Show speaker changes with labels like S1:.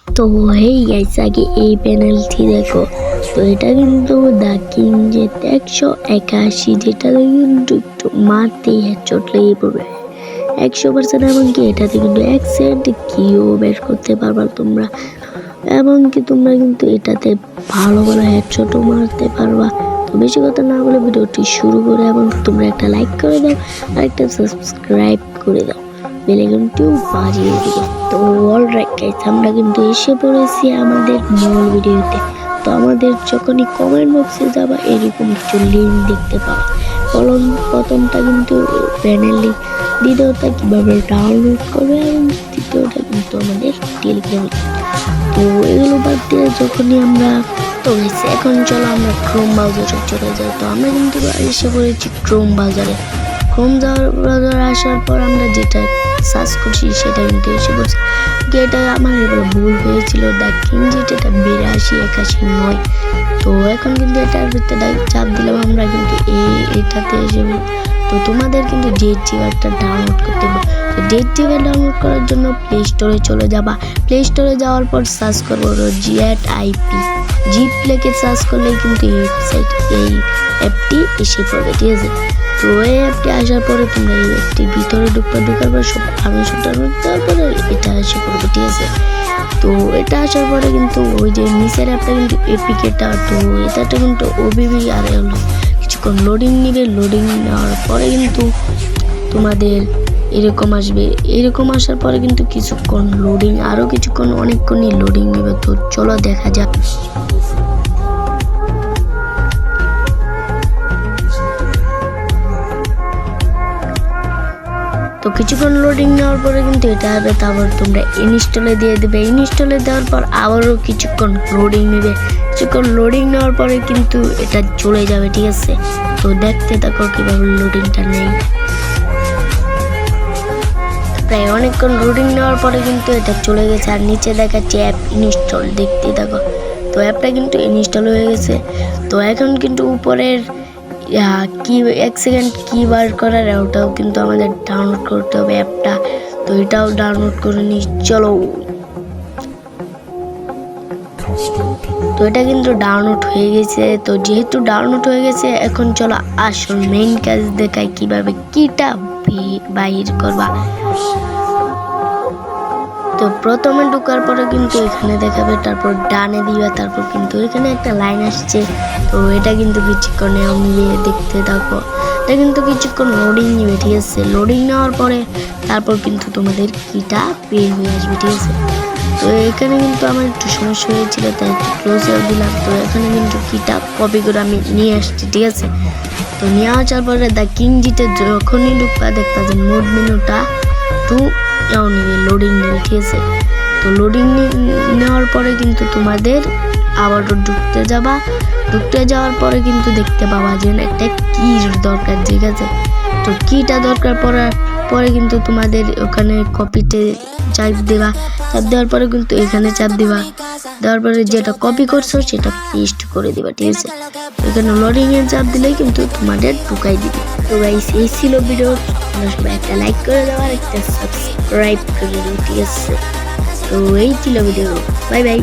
S1: তো এই গাইস আগে এই পেনাল্টি দেখো। তো এটা কিন্তু দা কিং যে 181, যেটা কিন্তু একটু মারতেই হেডশট লেগে পড়বে 100%। এমনকি এটাতে কিন্তু 1 সেকেন্ড কিও বের করতে পারবা তোমরা, এমনকি তোমরা কিন্তু এটাতে ভালো ভালো হেডশটও মারতে পারবা। তো বেশি কথা না বলে ভিডিওটি শুরু করে এবং তোমরা একটা লাইক করে দাও আর একটা সাবস্ক্রাইব করে দাও, বেল আইকনটিও বাজিয়ে দিও। তো অলরাইট গাইস, আমরা কিন্তু এসে পড়েছি আমাদের মূল ভিডিওতে। তো আমাদের যখনই কমেন্ট বক্সে যাবা এরকম কিছু লিঙ্ক দেখতে পাবা। প্রথমটা কিন্তু প্যানেল লিঙ্ক, দ্বিতীয়টা কীভাবে ডাউনলোড করবে এবং তৃতীয়টা কিন্তু আমাদের টেলিগ্রাম। তো এগুলো বাদ দিয়ে যখনই আমরা তো গেছি, এখন চলো আমরা ক্রোম ব্রাউজারে চলে যাই। তো আমরা কিন্তু এসে পড়েছি ক্রোম ব্রাউজারে। ক্রোম ব্রাউজারে আসার পর আমরা যেটা সার্চ করছি সেটা কিন্তু এসে পড়ছে। এটা আমার এগুলো ভুল হয়েছিল, দা কিং যেটা 82, 81, 9। তো এখন কিন্তু এটার ভিতরে চাপ দিলাম আমরা কিন্তু এটাতে এসে। তো তোমাদের কিন্তু জেড জিগারটা ডাউনলোড করতে হবে। তো জেড জিগার ডাউনলোড করার জন্য প্লে স্টোরে চলে যাবা। প্লে স্টোরে যাওয়ার পর সার্চ করবো ZIP, জিপ লিখে সার্চ করলেই কিন্তু এই ওয়েবসাইট এই অ্যাপটি এসে পড়বে, ঠিক আছে। তো এই অ্যাপটি আসার পরে তোমরা এই অ্যাপটির ভিতরে ঢুকার পর সব পারমিশন দেওয়ার পরে এটা এসে পড়বে, ঠিক আছে। তো এটা আসার পরে কিন্তু ওই যে নিচের অ্যাপটা কিন্তু এপিকেটা, তো এটা কিন্তু ওবিবি আর হলো কিছুক্ষণ লোডিং নিবে। লোডিং নেওয়ার পরে কিন্তু তোমাদের এরকম আসবে। এরকম আসার পরে কিন্তু কিছুক্ষণ লোডিং, আরও কিছুক্ষণ অনেকক্ষণই লোডিং নেবে। তো চলো দেখা যাক। তো কিছুক্ষণ লোডিং নেওয়ার পরে কিন্তু এটা হবে। তারপর তোমরা ইনস্টলে দিয়ে দেবে। ইনস্টলে দেওয়ার পর আবারও কিছুক্ষণ লোডিং নেবে। কিছুক্ষণ লোডিং নেওয়ার পরে কিন্তু এটা চলে যাবে, ঠিক আছে। তো দেখতে থাকো কীভাবে লোডিংটা নেই। প্রায় অনেকক্ষণ লোডিং নেওয়ার পরে কিন্তু এটা চলে গেছে আর নিচে দেখাচ্ছে অ্যাপ ইনস্টল, দেখতে থাকো। তো অ্যাপটা কিন্তু ইনস্টল হয়ে গেছে। তো এখন কিন্তু উপরের কি 1 সেকেন্ড কি বার করার ওটাও কিন্তু আমাদের ডাউনলোড করতে হবে অ্যাপটা। তো এটাও ডাউনলোড করে নি, চলো। তো এটা কিন্তু ডাউনলোড হয়ে গেছে। তো যেহেতু ডাউনলোড হয়ে গেছে এখন চলো আসল মেইন কাজ দেখাই কিভাবে কিটা বাইর করবা। তো প্রথমে ঢোকার পরে কিন্তু এখানে দেখাবে, তারপর ডানে দিবা, তারপর কিন্তু এখানে একটা লাইন আসছে। তো এটা কিন্তু কিছুক্ষণ নিয়ে দেখতে থাকো। এটা কিন্তু কিছুক্ষণ লোডিং নেবে, ঠিক আছে। লোডিং নেওয়ার পরে তারপর কিন্তু তোমাদের কিটা বের হয়ে আসবে, ঠিক আছে। তো এখানে কিন্তু আমার একটু সমস্যা হয়েছিল তাই একটু ক্লোজার দিলাম। তো এখানে কিন্তু কিটা কপি করে আমি নিয়ে আসছি, ঠিক আছে। তো নিয়ে আসার পরে দা কিং জিতে যখনই ঢুকবা দেখবা যে মোড মেনুটা টু নিবে, লোডিং নেবে, ঠিক আছে। তো লোডিং নেওয়ার পরে কিন্তু তোমাদের আবারও ঢুকতে যাওয়ার পরে কিন্তু দেখতে পাবা যে একটা কির দরকার, ঠিক আছে। তো কিটা দরকার পরে কিন্তু তোমাদের ওখানে কপিতে চাপ দেওয়ার পরে কিন্তু এখানে চাপ দেওয়ার পরে যেটা কপি করছো সেটা পেস্ট করে দিবা, ঠিক আছে। এখানে লোডিং এর চাপ দিলেই কিন্তু তোমাদের ঢুকাই দিবে। তো গাইস এই ছিল ভিডিও। তোমরা সবাই একটা লাইক করে দাও আর একটা সাবস্ক্রাইব করে দাও, ঠিক আছে। তো এই ছিল ভিডিও, বাই বাই।